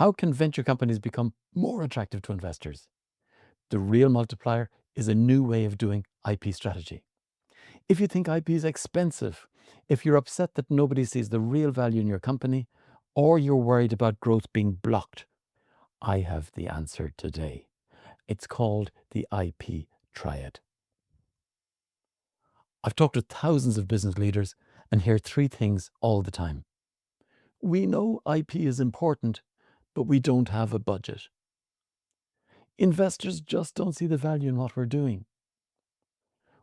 How can venture companies become more attractive to investors? The real multiplier is a new way of doing IP strategy. If you think IP is expensive, if you're upset that nobody sees the real value in your company, or you're worried about growth being blocked, I have the answer today. It's called the IP Triad. I've talked to thousands of business leaders and hear three things all the time. We know IP is important, but we don't have a budget. Investors just don't see the value in what we're doing.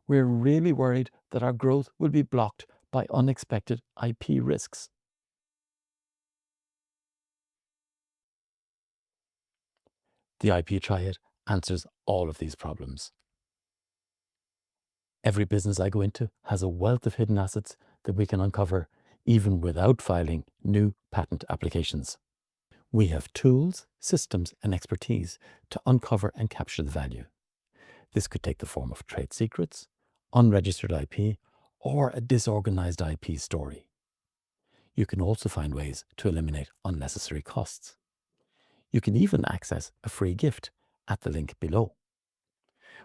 We're really worried that our growth will be blocked by unexpected IP risks. The IP Triad answers all of these problems. Every business I go into has a wealth of hidden assets that we can uncover even without filing new patent applications. We have tools, systems, and expertise to uncover and capture the value. This could take the form of trade secrets, unregistered IP, or a disorganized IP story. You can also find ways to eliminate unnecessary costs. You can even access a free gift at the link below.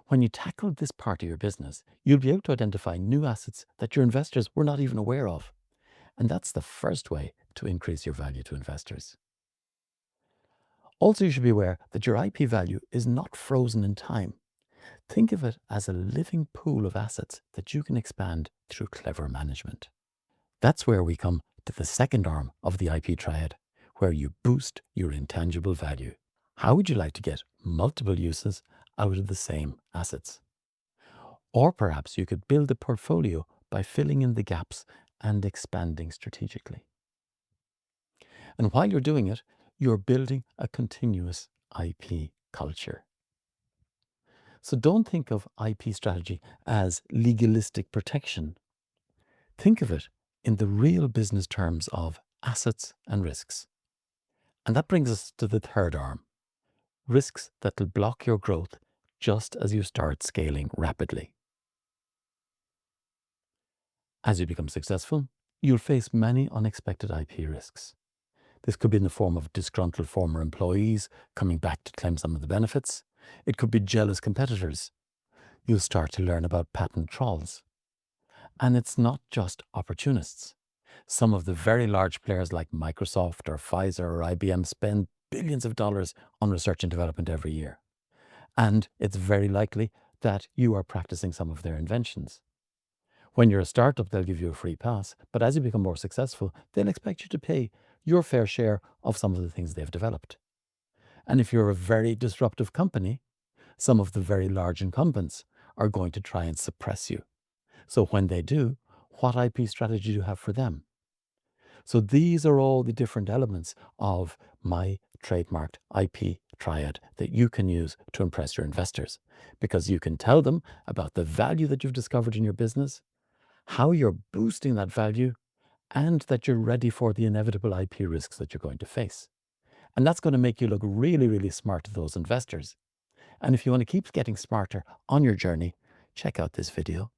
When you tackle this part of your business, you'll be able to identify new assets that your investors were not even aware of. And that's the first way to increase your value to investors. Also, you should be aware that your IP value is not frozen in time. Think of it as a living pool of assets that you can expand through clever management. That's where we come to the second arm of the IP Triad, where you boost your intangible value. How would you like to get multiple uses out of the same assets? Or perhaps you could build a portfolio by filling in the gaps and expanding strategically. And while you're doing it, you're building a continuous IP culture. So don't think of IP strategy as legalistic protection. Think of it in the real business terms of assets and risks. And that brings us to the third arm, risks that will block your growth just as you start scaling rapidly. As you become successful, you'll face many unexpected IP risks. This could be in the form of disgruntled former employees coming back to claim some of the benefits. It could be jealous competitors. You'll start to learn about patent trolls. And it's not just opportunists. Some of the very large players like Microsoft or Pfizer or IBM spend billions of dollars on research and development every year. And it's very likely that you are practicing some of their inventions. When you're a startup, they'll give you a free pass, but as you become more successful, they'll expect you to pay your fair share of some of the things they've developed. And if you're a very disruptive company, some of the very large incumbents are going to try and suppress you. So when they do, what IP strategy do you have for them? So these are all the different elements of my trademarked IP Triad that you can use to impress your investors, because you can tell them about the value that you've discovered in your business, how you're boosting that value, and that you're ready for the inevitable IP risks that you're going to face. And that's going to make you look really, really smart to those investors. And if you want to keep getting smarter on your journey, check out this video.